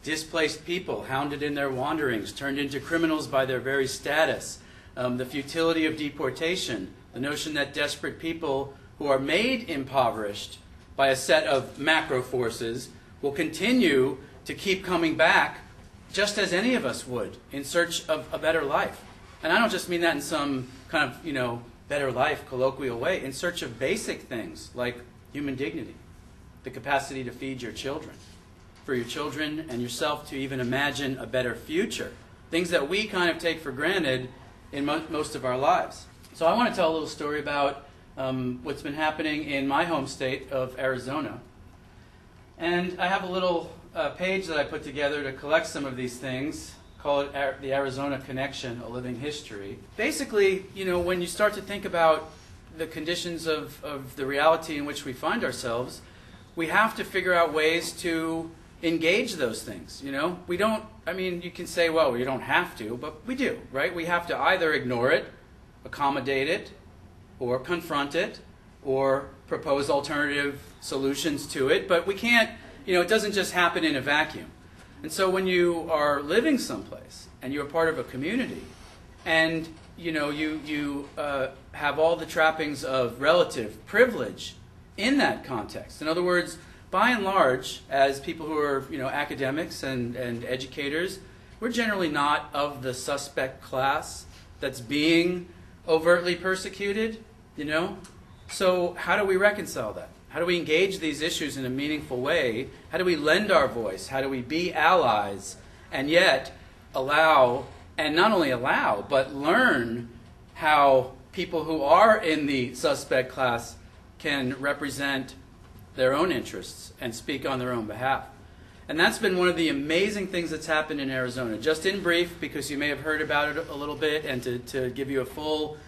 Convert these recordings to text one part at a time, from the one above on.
displaced people hounded in their wanderings, turned into criminals by their very status, the futility of deportation, the notion that desperate people who are made impoverished by a set of macro forces will continue to keep coming back just as any of us would in search of a better life. And I don't just mean that in some kind of, better life colloquial way, in search of basic things like human dignity, the capacity to feed your children, for your children and yourself to even imagine a better future, things that we kind of take for granted in most of our lives. So I want to tell a little story about what's been happening in my home state of Arizona. And I have a little page that I put together to collect some of these things. Call it the Arizona Connection, A Living History. Basically, when you start to think about the conditions of the reality in which we find ourselves, we have to figure out ways to engage those things. We don't, you can say, well, you don't have to, but we do, right? We have to either ignore it, accommodate it, or confront it, or propose alternative solutions to it, but we can't, it doesn't just happen in a vacuum. And so when you are living someplace and you're part of a community and you have all the trappings of relative privilege in that context. In other words, by and large, as people who are academics and educators, we're generally not of the suspect class that's being overtly persecuted, So how do we reconcile that? How do we engage these issues in a meaningful way? How do we lend our voice? How do we be allies and yet allow, and not only allow, but learn how people who are in the suspect class can represent their own interests and speak on their own behalf? And that's been one of the amazing things that's happened in Arizona. Just in brief, because you may have heard about it a little bit, and to give you a full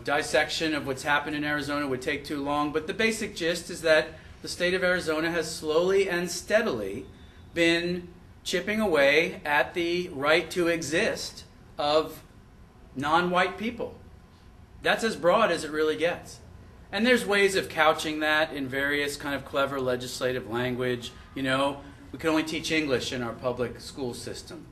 dissection of what's happened in Arizona would take too long, but the basic gist is that the state of Arizona has slowly and steadily been chipping away at the right to exist of non-white people. That's as broad as it really gets. And there's ways of couching that in various kind of clever legislative language. We can only teach English in our public school system.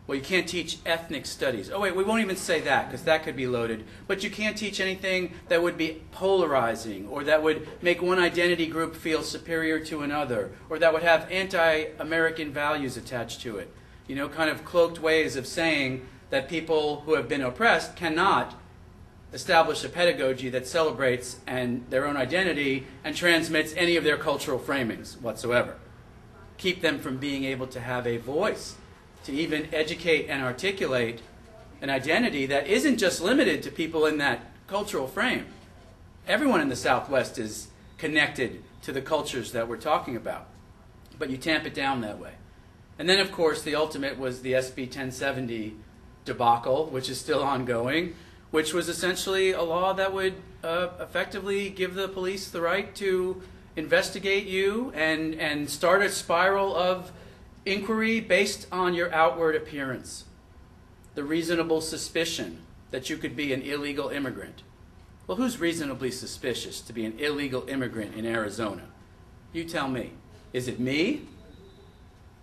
Well, you can't teach ethnic studies. Oh, wait, we won't even say that because that could be loaded. But you can't teach anything that would be polarizing or that would make one identity group feel superior to another or that would have anti-American values attached to it. Kind of cloaked ways of saying that people who have been oppressed cannot establish a pedagogy that celebrates their own identity and transmits any of their cultural framings whatsoever. Keep them from being able to have a voice, to even educate and articulate an identity that isn't just limited to people in that cultural frame. Everyone in the Southwest is connected to the cultures that we're talking about, but you tamp it down that way. And then, of course, the ultimate was the SB 1070 debacle, which is still ongoing, which was essentially a law that would effectively give the police the right to investigate you and start a spiral of inquiry based on your outward appearance, the reasonable suspicion that you could be an illegal immigrant. Well, who's reasonably suspicious to be an illegal immigrant in Arizona? You tell me. Is it me?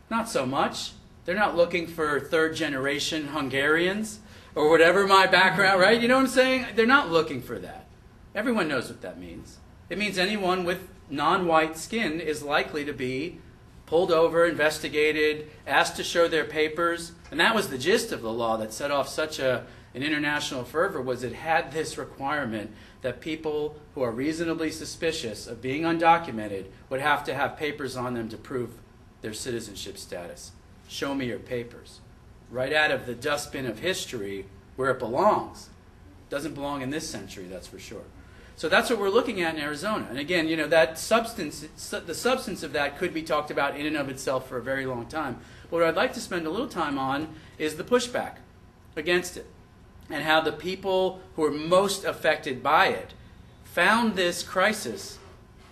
Not so much. They're not looking for third-generation Hungarians or whatever my background, right? You know what I'm saying? They're not looking for that. Everyone knows what that means. It means anyone with non-white skin is likely to be pulled over, investigated, asked to show their papers. And that was the gist of the law that set off such an international fervor, was it had this requirement that people who are reasonably suspicious of being undocumented would have to have papers on them to prove their citizenship status. Show me your papers. Right out of the dustbin of history where it belongs. Doesn't belong in this century, that's for sure. So that's what we're looking at in Arizona. And again, that substance, the substance of that could be talked about in and of itself for a very long time. What I'd like to spend a little time on is the pushback against it and how the people who are most affected by it found this crisis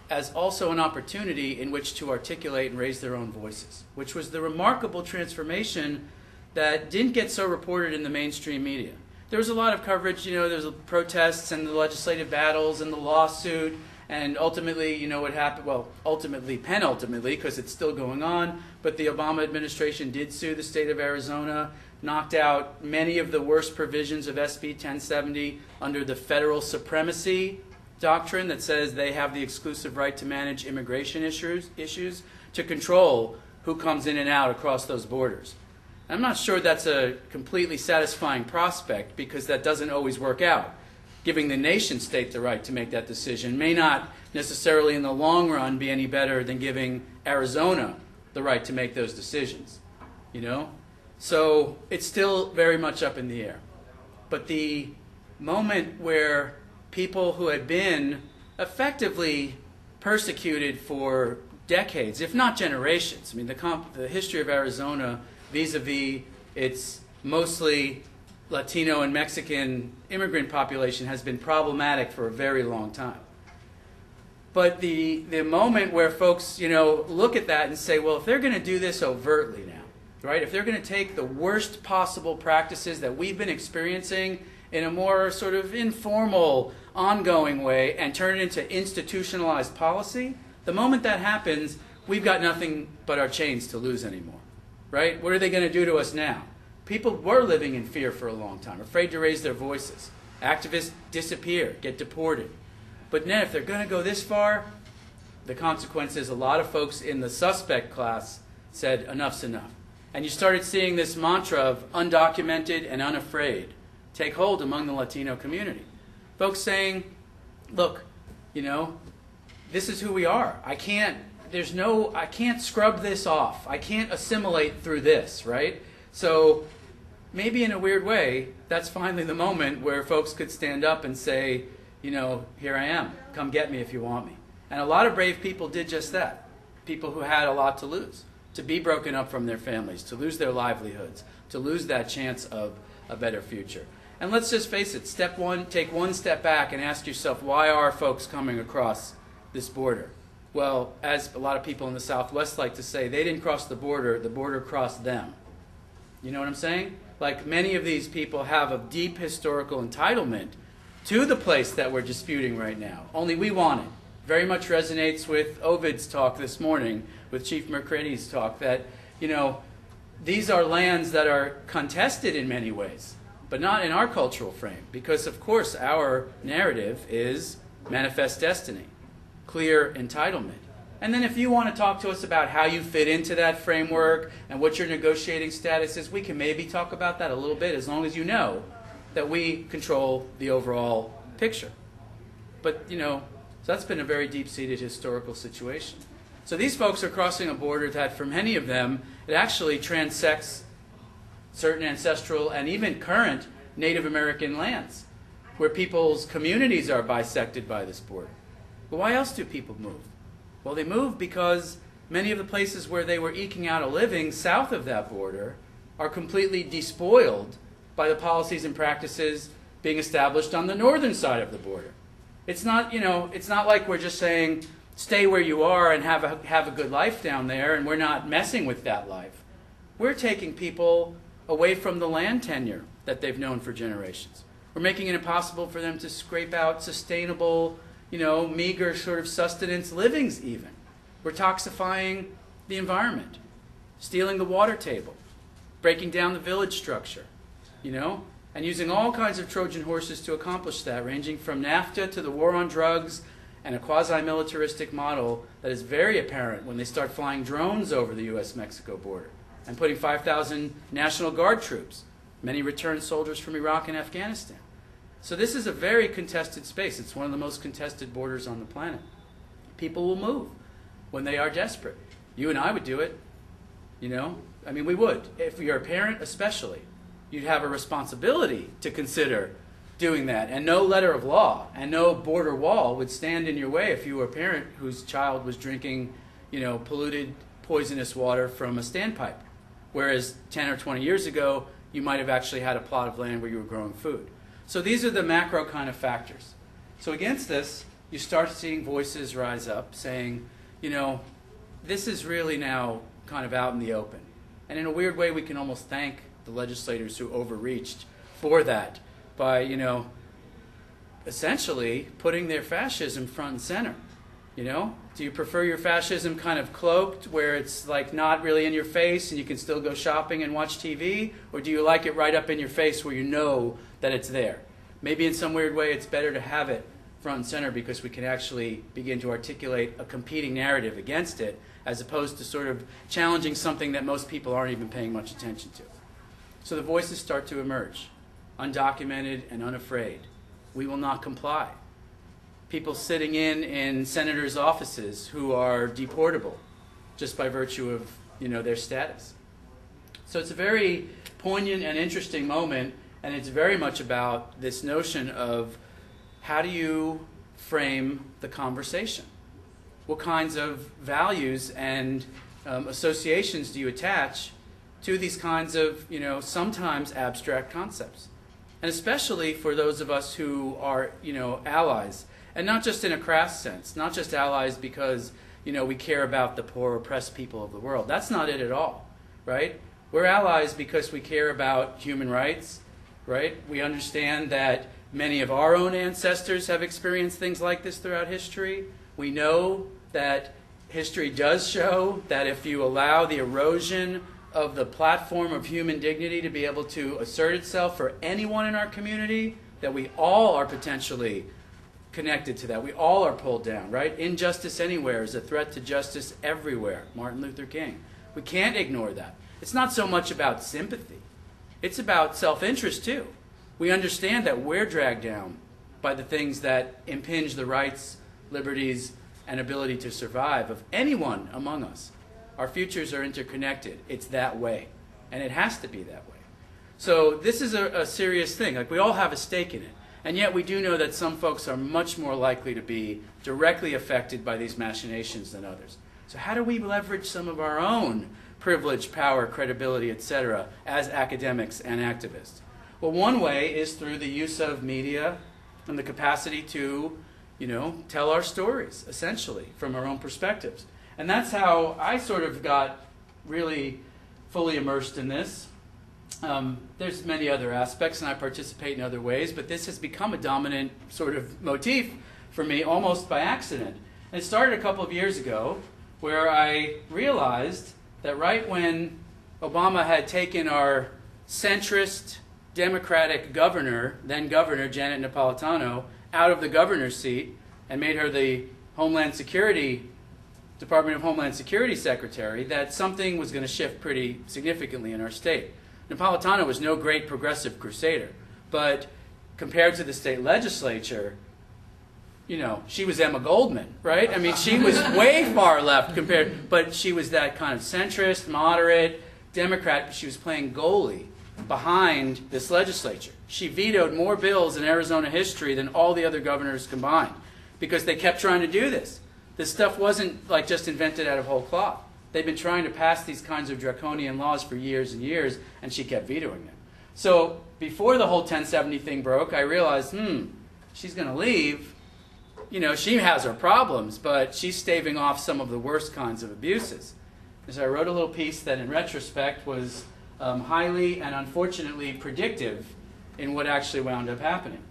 as also an opportunity in which to articulate and raise their own voices, which was the remarkable transformation that didn't get so reported in the mainstream media. There was a lot of coverage, there's protests and the legislative battles and the lawsuit And ultimately, you know what happened? Well, ultimately, penultimately, because it's still going on, but the Obama administration did sue the state of Arizona, knocked out many of the worst provisions of SB 1070 under the federal supremacy doctrine that says they have the exclusive right to manage immigration issues to control who comes in and out across those borders. I'm not sure that's a completely satisfying prospect, because that doesn't always work out. Giving the nation state the right to make that decision may not necessarily in the long run be any better than giving Arizona the right to make those decisions, you know? So it's still very much up in the air. But the moment where people who had been effectively persecuted for decades, if not generations, I mean, the history of Arizona vis-a-vis its mostly Latino and Mexican immigrant population has been problematic for a very long time. But the moment where folks, you know, look at that and say, well, if they're going to do this overtly now, right, if they're going to take the worst possible practices that we've been experiencing in a more sort of informal, ongoing way and turn it into institutionalized policy, the moment that happens, we've got nothing but our chains to lose anymore, right? What are they going to do to us now? People were living in fear for a long time, afraid to raise their voices. Activists disappear, get deported. But now, if they're going to go this far, the consequence is a lot of folks in the suspect class said, enough's enough. And you started seeing this mantra of undocumented and unafraid take hold among the Latino community. Folks saying, look, you know, this is who we are. I can't scrub this off. I can't assimilate through this, right? So maybe in a weird way, that's finally the moment where folks could stand up and say, you know, here I am. Come get me if you want me. And a lot of brave people did just that. People who had a lot to lose, to be broken up from their families, to lose their livelihoods, to lose that chance of a better future. And let's just face it, step one, take one step back and ask yourself, why are folks coming across this border? Well, as a lot of people in the Southwest like to say, they didn't cross the border crossed them. You know what I'm saying? Like, many of these people have a deep historical entitlement to the place that we're disputing right now. Only we want it. Very much resonates with Ovid's talk this morning, with Chief McCready's talk, that, you know, these are lands that are contested in many ways, but not in our cultural frame. Because, of course, our narrative is manifest destiny, clear entitlement. And then if you want to talk to us about how you fit into that framework and what your negotiating status is, we can maybe talk about that a little bit, as long as you know that we control the overall picture. But, you know, so that's been a very deep-seated historical situation. So these folks are crossing a border that, for many of them, it actually transects certain ancestral and even current Native American lands, where people's communities are bisected by this border. But why else do people move? Well, they move because many of the places where they were eking out a living south of that border are completely despoiled by the policies and practices being established on the northern side of the border. It's not, you know, it's not like we're just saying, stay where you are and have a good life down there, and we're not messing with that life. We're taking people away from the land tenure that they've known for generations. We're making it impossible for them to scrape out sustainable, you know, meager sort of sustenance livings even. We're toxifying the environment, stealing the water table, breaking down the village structure, you know, and using all kinds of Trojan horses to accomplish that, ranging from NAFTA to the war on drugs and a quasi-militaristic model that is very apparent when they start flying drones over the U.S.-Mexico border and putting 5,000 National Guard troops, many returned soldiers from Iraq and Afghanistan. So this is a very contested space. It's one of the most contested borders on the planet. People will move when they are desperate. You and I would do it, you know? I mean, we would. If you're a parent especially, you'd have a responsibility to consider doing that. And no letter of law and no border wall would stand in your way if you were a parent whose child was drinking, you know, polluted, poisonous water from a standpipe. Whereas 10 or 20 years ago, you might have actually had a plot of land where you were growing food. So these are the macro kind of factors. So against this, you start seeing voices rise up saying, you know, this is really now kind of out in the open. And in a weird way, we can almost thank the legislators who overreached for that by, you know, essentially putting their fascism front and center. You know, do you prefer your fascism kind of cloaked, where it's like not really in your face and you can still go shopping and watch TV? Or do you like it right up in your face where you know that it's there? Maybe in some weird way it's better to have it front and center because we can actually begin to articulate a competing narrative against it, as opposed to sort of challenging something that most people aren't even paying much attention to. So the voices start to emerge, undocumented and unafraid. We will not comply. People sitting in senators' offices who are deportable just by virtue of, you know, their status. So it's a very poignant and interesting moment, and it's very much about this notion of how do you frame the conversation? What kinds of values and associations do you attach to these kinds of, you know, sometimes abstract concepts? And especially for those of us who are, you know, allies. And not just in a crass sense, not just allies because, you know, we care about the poor, oppressed people of the world. That's not it at all, right? We're allies because we care about human rights, right? We understand that many of our own ancestors have experienced things like this throughout history. We know that history does show that if you allow the erosion of the platform of human dignity to be able to assert itself for anyone in our community, that we all are potentially connected to that. We all are pulled down, right? Injustice anywhere is a threat to justice everywhere. Martin Luther King. We can't ignore that. It's not so much about sympathy. It's about self-interest too. We understand that we're dragged down by the things that impinge the rights, liberties, and ability to survive of anyone among us. Our futures are interconnected. It's that way. And it has to be that way. So this is a serious thing. Like, we all have a stake in it. And yet we do know that some folks are much more likely to be directly affected by these machinations than others. So how do we leverage some of our own privilege, power, credibility, etc., as academics and activists? Well, one way is through the use of media and the capacity to, you know, tell our stories, essentially, from our own perspectives. And that's how I sort of got really fully immersed in this. There's many other aspects, and I participate in other ways, but this has become a dominant sort of motif for me almost by accident. And it started a couple of years ago where I realized that right when Obama had taken our centrist Democratic governor, then governor Janet Napolitano, out of the governor's seat and made her the Department of Homeland Security Secretary, that something was going to shift pretty significantly in our state. Napolitano was no great progressive crusader, but compared to the state legislature, you know, she was Emma Goldman, right? I mean, she was way far left compared, but she was that kind of centrist, moderate, Democrat. She was playing goalie behind this legislature. She vetoed more bills in Arizona history than all the other governors combined because they kept trying to do this. This stuff wasn't like just invented out of whole cloth. They've been trying to pass these kinds of draconian laws for years and years, and she kept vetoing them. So before the whole 1070 thing broke, I realized, she's going to leave. You know, she has her problems, but she's staving off some of the worst kinds of abuses. And so I wrote a little piece that in retrospect was highly and unfortunately predictive in what actually wound up happening.